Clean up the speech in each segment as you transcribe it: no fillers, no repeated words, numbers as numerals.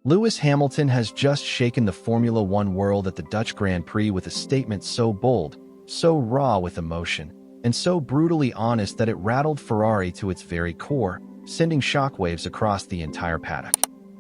Lewis Hamilton has just shaken the Formula One world at the Dutch Grand Prix with a statement so bold, so raw with emotion, and so brutally honest that it rattled Ferrari to its very core, sending shockwaves across the entire paddock.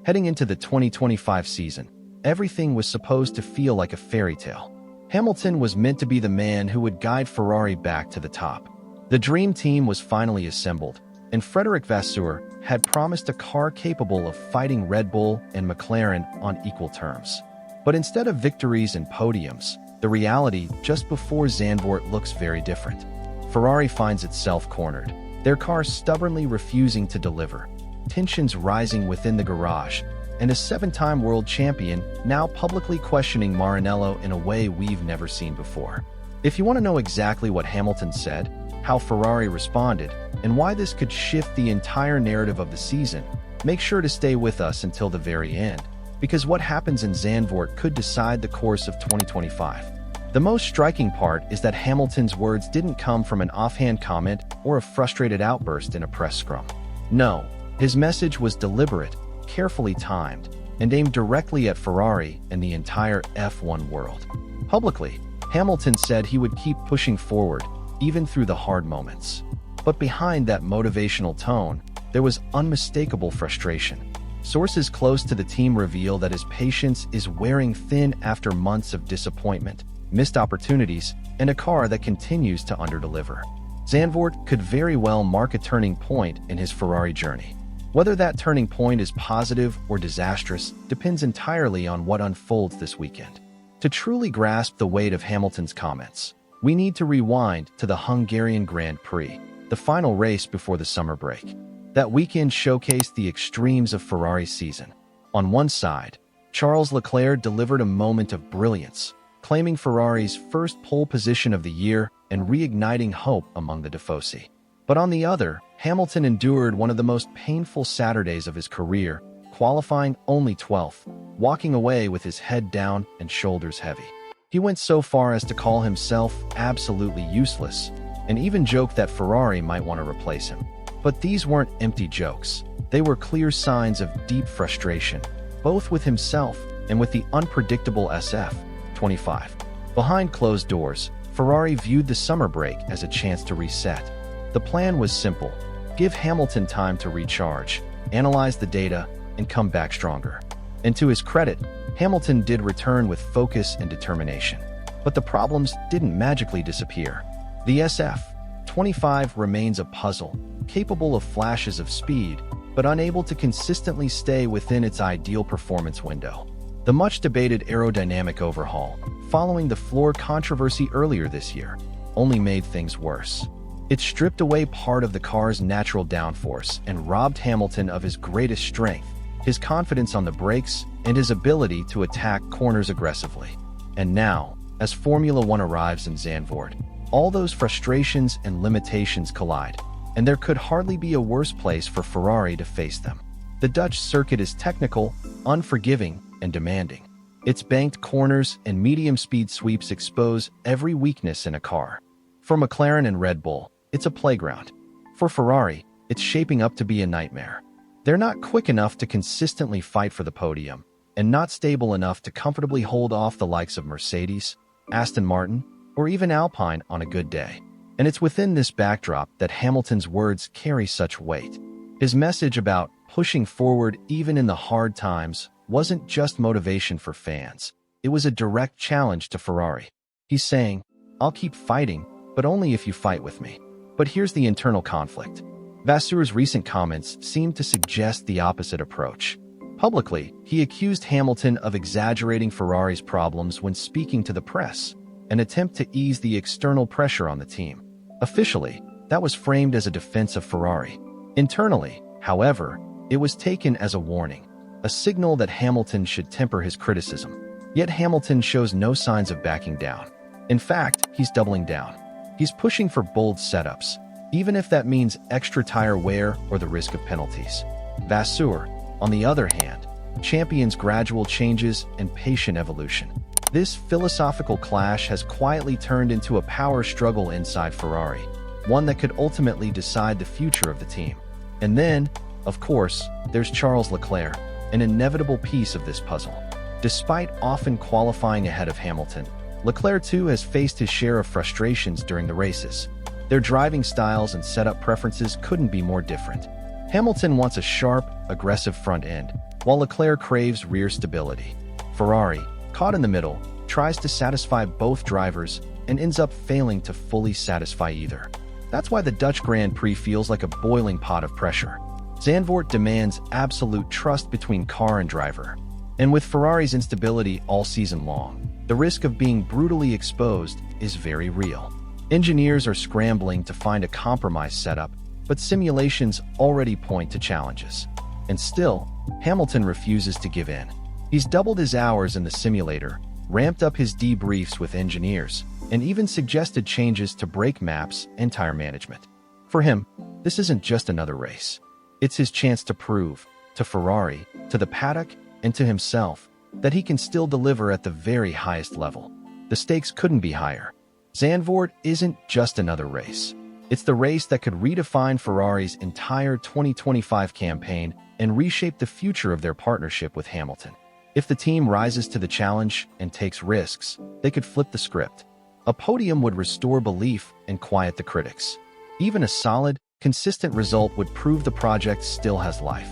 Heading into the 2025 season, everything was supposed to feel like a fairy tale. Hamilton was meant to be the man who would guide Ferrari back to the top. The dream team was finally assembled, and Frederic Vasseur had promised a car capable of fighting Red Bull and McLaren on equal terms. But instead of victories and podiums, the reality just before Zandvoort looks very different. Ferrari finds itself cornered, their car stubbornly refusing to deliver, tensions rising within the garage, and a 7-time world champion now publicly questioning Maranello in a way we've never seen before. If you want to know exactly what Hamilton said, how Ferrari responded, and why this could shift the entire narrative of the season, make sure to stay with us until the very end, because what happens in Zandvoort could decide the course of 2025. The most striking part is that Hamilton's words didn't come from an offhand comment or a frustrated outburst in a press scrum. No, his message was deliberate, carefully timed, and aimed directly at Ferrari and the entire F1 world. Publicly, Hamilton said he would keep pushing forward, even through the hard moments. But behind that motivational tone, there was unmistakable frustration. Sources close to the team reveal that his patience is wearing thin after months of disappointment, missed opportunities, and a car that continues to underdeliver. Zandvoort could very well mark a turning point in his Ferrari journey. Whether that turning point is positive or disastrous depends entirely on what unfolds this weekend. To truly grasp the weight of Hamilton's comments, we need to rewind to the Hungarian Grand Prix, the final race before the summer break. That weekend showcased the extremes of Ferrari's season. On one side, Charles Leclerc delivered a moment of brilliance, claiming Ferrari's first pole position of the year and reigniting hope among the Tifosi. But on the other, Hamilton endured one of the most painful Saturdays of his career, qualifying only 12th, walking away with his head down and shoulders heavy. He went so far as to call himself absolutely useless, and even joked that Ferrari might want to replace him. But these weren't empty jokes. They were clear signs of deep frustration, both with himself and with the unpredictable SF25. Behind closed doors, Ferrari viewed the summer break as a chance to reset. The plan was simple: give Hamilton time to recharge, analyze the data, and come back stronger. And to his credit, Hamilton did return with focus and determination. But the problems didn't magically disappear. The SF25 remains a puzzle, capable of flashes of speed, but unable to consistently stay within its ideal performance window. The much-debated aerodynamic overhaul, following the floor controversy earlier this year, only made things worse. It stripped away part of the car's natural downforce and robbed Hamilton of his greatest strength, his confidence on the brakes, and his ability to attack corners aggressively. And now, as Formula One arrives in Zandvoort, all those frustrations and limitations collide, and there could hardly be a worse place for Ferrari to face them. The Dutch circuit is technical, unforgiving, and demanding. Its banked corners and medium-speed sweeps expose every weakness in a car. For McLaren and Red Bull, it's a playground. For Ferrari, it's shaping up to be a nightmare. They're not quick enough to consistently fight for the podium, and not stable enough to comfortably hold off the likes of Mercedes, Aston Martin, or even Alpine on a good day. And it's within this backdrop that Hamilton's words carry such weight. His message about pushing forward even in the hard times wasn't just motivation for fans. It was a direct challenge to Ferrari. He's saying, "I'll keep fighting, but only if you fight with me." But here's the internal conflict. Vasseur's recent comments seemed to suggest the opposite approach. Publicly, he accused Hamilton of exaggerating Ferrari's problems when speaking to the press, an attempt to ease the external pressure on the team. Officially, that was framed as a defense of Ferrari. Internally, however, it was taken as a warning, a signal that Hamilton should temper his criticism. Yet Hamilton shows no signs of backing down. In fact, he's doubling down. He's pushing for bold setups, even if that means extra tire wear or the risk of penalties. Vasseur, on the other hand, champions gradual changes and patient evolution. This philosophical clash has quietly turned into a power struggle inside Ferrari, one that could ultimately decide the future of the team. And then, of course, there's Charles Leclerc, an inevitable piece of this puzzle. Despite often qualifying ahead of Hamilton, Leclerc too has faced his share of frustrations during the races. Their driving styles and setup preferences couldn't be more different. Hamilton wants a sharp, aggressive front end, while Leclerc craves rear stability. Ferrari, caught in the middle, tries to satisfy both drivers and ends up failing to fully satisfy either. That's why the Dutch Grand Prix feels like a boiling pot of pressure. Zandvoort demands absolute trust between car and driver. And with Ferrari's instability all season long, the risk of being brutally exposed is very real. Engineers are scrambling to find a compromise setup, but simulations already point to challenges. And still, Hamilton refuses to give in. He's doubled his hours in the simulator, ramped up his debriefs with engineers, and even suggested changes to brake maps and tire management. For him, this isn't just another race. It's his chance to prove, to Ferrari, to the paddock, and to himself, that he can still deliver at the very highest level. The stakes couldn't be higher. Zandvoort isn't just another race. It's the race that could redefine Ferrari's entire 2025 campaign and reshape the future of their partnership with Hamilton. If the team rises to the challenge and takes risks, they could flip the script. A podium would restore belief and quiet the critics. Even a solid, consistent result would prove the project still has life.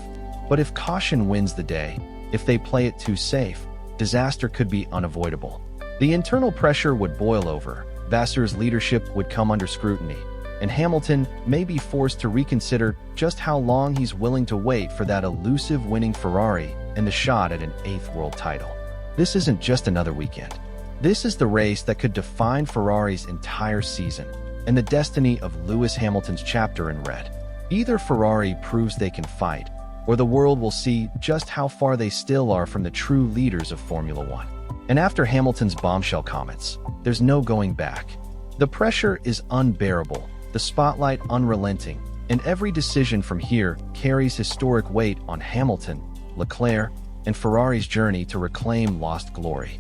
But if caution wins the day, if they play it too safe, disaster could be unavoidable. The internal pressure would boil over, Vassar's leadership would come under scrutiny, and Hamilton may be forced to reconsider just how long he's willing to wait for that elusive winning Ferrari and the shot at an 8th world title. This isn't just another weekend. This is the race that could define Ferrari's entire season and the destiny of Lewis Hamilton's chapter in red. Either Ferrari proves they can fight, or the world will see just how far they still are from the true leaders of Formula One. And after Hamilton's bombshell comments, there's no going back. The pressure is unbearable, the spotlight unrelenting, and every decision from here carries historic weight on Hamilton, Leclerc, and Ferrari's journey to reclaim lost glory.